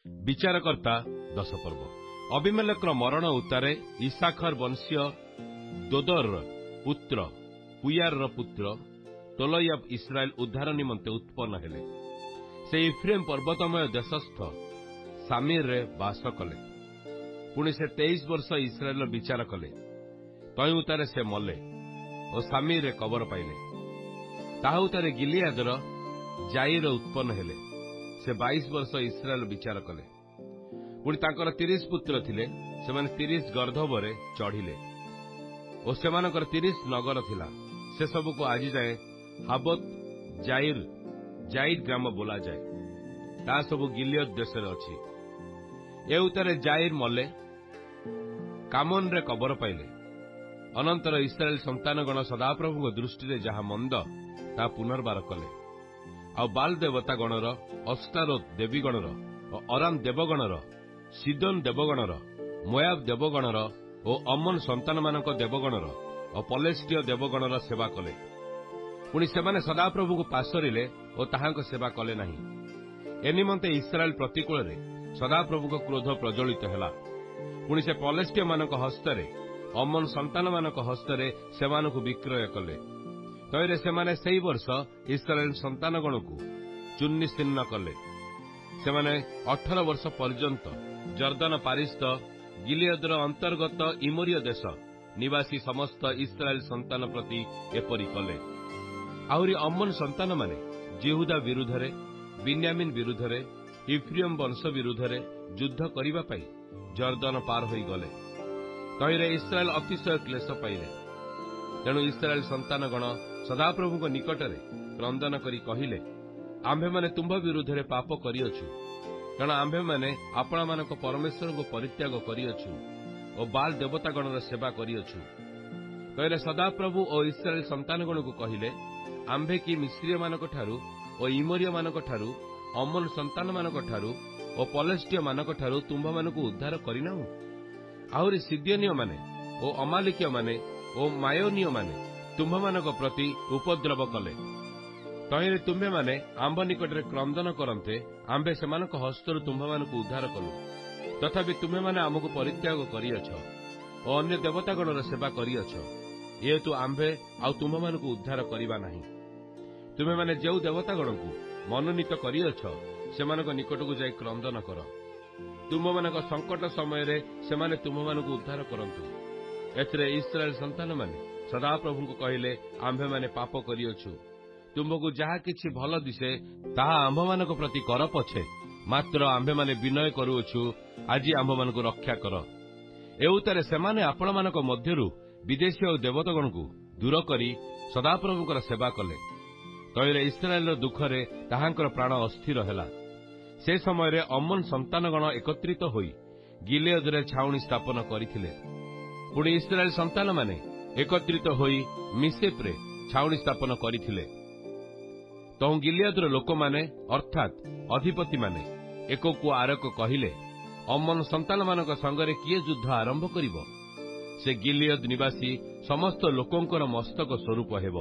ବିଚାରକର୍ତ୍ତା 10 ପର୍ବ। ଅବିମେଲେକର ମରଣ ଉତ୍ତାରେ ଇସାଖର ବଂଶୀୟ ଦୋଦରର ପୁତ୍ର ପୁୟାରର ପୁତ୍ର ତୋଲୟବ ଇସ୍ରାଏଲ ଉଦ୍ଧାର ନିମନ୍ତେ ଉତ୍ପନ୍ନ ହେଲେ। ସେ ଇଫ୍ରେମ ପର୍ବତମୟ ଦେଶସ୍ଥ ସାମିରରେ ବାସ କଲେ। ପୁଣି ସେ 23 ବର୍ଷ ଇସ୍ରାଏଲର ବିଚାର କଲେ। ତହିଁ ଉତ୍ତାରେ ସେ ମଲେ ଓ ସାମିରରେ କବର ପାଇଲେ। ତାହା ଉତ୍ତାରେ ଗିଲିଆଦର ଜାଇର ଉତ୍ପନ୍ନ ହେଲେ। ସେ 22 ବର୍ଷ ଇସ୍ରାଏଲ ବିଚାର କଲେ। ପୁଣି ତାଙ୍କର 30 ପୁତ୍ର ଥିଲେ। ସେମାନେ 30 ଗର୍ଦ୍ଧବରେ ଚଢ଼ିଲେ ଓ ସେମାନଙ୍କର 30 ନଗର ଥିଲା। ସେ ସବୁକୁ ଆଜି ଯାଏ ହାବୋତ୍ ଜାଇର ଗ୍ରାମ ବୋଲାଯାଏ। ତାହା ସବୁ ଗିଲିୟଦ ଦେଶରେ ଅଛି। ଏ ଉତ୍ତାରେ ଜାଇର ମଲେ, କାମନରେ କବର ପାଇଲେ। ଅନନ୍ତର ଇସ୍ରାଏଲ ସନ୍ତାନଗଣ ସଦାପ୍ରଭୁଙ୍କ ଦୃଷ୍ଟିରେ ଯାହା ମନ୍ଦ ତାହା ପୁନର୍ବାର କଲେ। ଆଉ ବାଲ ଦେବତାଗଣର, ଅଷ୍ଟାରୋତ ଦେବୀଗଣର ଓ ଅରାମ ଦେବଗଣର, ସିଦୋନ ଦେବଗଣର, ମୋୟାବ ଦେବଗଣର ଓ ଅମନ ସନ୍ତାନମାନଙ୍କ ଦେବଗଣର ଓ ପଲେଷ୍ଟିୟ ଦେବଗଣର ସେବା କଲେ। ପୁଣି ସେମାନେ ସଦାପ୍ରଭୁଙ୍କୁ ପାଶୋରିଲେ ଓ ତାହାଙ୍କ ସେବା କଲେ ନାହିଁ। ଏ ନିମନ୍ତେ ଇସ୍ରାଏଲ ପ୍ରତିକୂଳରେ ସଦାପ୍ରଭୁଙ୍କ କ୍ରୋଧ ପ୍ରଜ୍ୱଳିତ ହେଲା। ପୁଣି ସେ ପଲେଷ୍ଟିୟମାନଙ୍କ ହସ୍ତରେ, ଅମନ ସନ୍ତାନମାନଙ୍କ ହସ୍ତରେ ସେମାନଙ୍କୁ ବିକ୍ରୟ କଲେ। ତହିଁରେ ସେମାନେ ସେହି ବର୍ଷ ଇସ୍ରାଏଲ ସନ୍ତାନଗଣକୁ ଚୂର୍ଣ୍ଣିଶିନ୍ନ କଲେ। ସେମାନେ 18 ବର୍ଷ ପର୍ଯ୍ୟନ୍ତ ଜର୍ଦ୍ଦାନ ପାରିସ୍ଥ ଗିଲିୟଦର ଅନ୍ତର୍ଗତ ଇମୋରିୟ ଦେଶ ନିବାସୀ ସମସ୍ତ ଇସ୍ରାଏଲ ସନ୍ତାନ ପ୍ରତି ଏପରି କଲେ। ଆହୁରି ଅମନ ସନ୍ତାନମାନେ ଜିହୁଦା ବିରୁଦ୍ଧରେ, ବିନ୍ୟାମିନ ବିରୁଦ୍ଧରେ, ଇଫ୍ରିୟମ ବଂଶ ବିରୁଦ୍ଧରେ ଯୁଦ୍ଧ କରିବା ପାଇଁ ଜର୍ଦ୍ଦାନ ପାର ହୋଇଗଲେ। ତହିଁରେ ଇସ୍ରାଏଲ ଅତିଶୟ କ୍ଲେଶ ପାଇଲେ। ତେଣୁ ଇସ୍ରାଏଲ ସନ୍ତାନଗଣ ସଦାପ୍ରଭୁଙ୍କ ନିକଟରେ କ୍ରନ୍ଦନ କରି କହିଲେ, ଆମ୍ଭେମାନେ ତୁମ୍ଭ ବିରୁଦ୍ଧରେ ପାପ କରିଅଛୁ, କାରଣ ଆମ୍ଭେମାନେ ଆପଣମାନଙ୍କ ପରମେଶ୍ୱରଙ୍କୁ ପରିତ୍ୟାଗ କରିଅଛୁ ଓ ବାଲ ଦେବତାଗଣର ସେବା କରିଅଛୁ। କହିଲେ ସଦାପ୍ରଭୁ ଓ ଇସ୍ରାଏଲ ସନ୍ତାନଗଣକୁ କହିଲେ, ଆମ୍ଭେ କି ମିଶ୍ରୀୟମାନଙ୍କଠାରୁ ଓ ଇମୋରିୟମାନଙ୍କଠାରୁ, ଅମନ ସନ୍ତାନମାନଙ୍କଠାରୁ ଓ ପଲେଷ୍ଟିୟମାନଙ୍କଠାରୁ ତୁମ୍ଭମାନଙ୍କୁ ଉଦ୍ଧାର କରିନାହୁଁ? ଆହୁରି ସିଦିଓନୀୟମାନେ ଓ ଅମାଲିକୀୟମାନେ ଓ ମାୟୋନୀୟମାନେ ତୁମ୍ଭମାନଙ୍କ ପ୍ରତି ଉପଦ୍ରବ କଲେ। ତହିଁରେ ତୁମ୍ଭେମାନେ ଆମ୍ଭ ନିକଟରେ କ୍ରନ୍ଦନ କରନ୍ତେ ଆମ୍ଭେ ସେମାନଙ୍କ ହସ୍ତରୁ ତୁମ୍ଭମାନଙ୍କୁ ଉଦ୍ଧାର କଲୁ। ତଥାପି ତୁମ୍ଭେମାନେ ଆମକୁ ପରିତ୍ୟାଗ କରିଅଛ ଓ ଅନ୍ୟ ଦେବତାଗଣର ସେବା କରିଅଛ। ଯେହେତୁ ଆମ୍ଭେ ଆଉ ତୁମ୍ଭମାନଙ୍କୁ ଉଦ୍ଧାର କରିବା ନାହିଁ। ତୁମେମାନେ ଯେଉଁ ଦେବତାଗଣକୁ ମନୋନୀତ କରିଅଛ ସେମାନଙ୍କ ନିକଟକୁ ଯାଇ କ୍ରନ୍ଦନ କର। ତୁମ୍ଭମାନଙ୍କ ସଙ୍କଟ ସମୟରେ ସେମାନେ ତୁମ୍ଭମାନଙ୍କୁ ଉଦ୍ଧାର କରନ୍ତୁ। ଏଥିରେ ଇସ୍ରାଏଲ ସନ୍ତାନମାନେ ସଦାପ୍ରଭୁଙ୍କୁ କହିଲେ, ଆମ୍ଭେମାନେ ପାପ କରିଅଛୁ। ତୁମ୍ଭକୁ ଯାହା କିଛି ଭଲ ଦିଶେ ତାହା ଆମ୍ଭମାନଙ୍କ ପ୍ରତି କର ପଛେ, ମାତ୍ର ଆମ୍ଭେମାନେ ବିନୟ କରୁଅଛୁ, ଆଜି ଆମ୍ଭମାନଙ୍କୁ ରକ୍ଷା କର। ଏ ଉତ୍ତାରେ ସେମାନେ ଆପଣମାନଙ୍କ ମଧ୍ୟରୁ ବିଦେଶୀ ଓ ଦେବତାଗଣକୁ ଦୂର କରି ସଦାପ୍ରଭୁଙ୍କର ସେବା କଲେ। ତହିଁରେ ଇସ୍ରାଏଲର ଦୁଃଖରେ ତାହାଙ୍କର ପ୍ରାଣ ଅସ୍ଥିର ହେଲା। ସେ ସମୟରେ ଅମନ ସନ୍ତାନଗଣ ଏକତ୍ରିତ ହୋଇ ଗିଲିୟଦରେ ଛାଉଣି ସ୍ଥାପନ କରିଥିଲେ। ପୁଣି ଇସ୍ରାଏଲ ସନ୍ତାନମାନେ ଏକତ୍ରିତ ହୋଇ ମିଶେପରେ ଛାଉଣି ସ୍ଥାପନ କରିଥିଲେ। ତହୁଁ ଗିଲିୟଦର ଲୋକମାନେ ଅର୍ଥାତ୍ ଅଧିପତିମାନେ ଏକକୁ ଆରକ କହିଲେ, ଅମନ ସନ୍ତାନମାନଙ୍କ ସଙ୍ଗରେ କିଏ ଯୁଦ୍ଧ ଆରମ୍ଭ କରିବ? ସେ ଗିଲିୟଦ ନିବାସୀ ସମସ୍ତ ଲୋକଙ୍କର ମସ୍ତକ ସ୍ୱରୂପ ହେବ।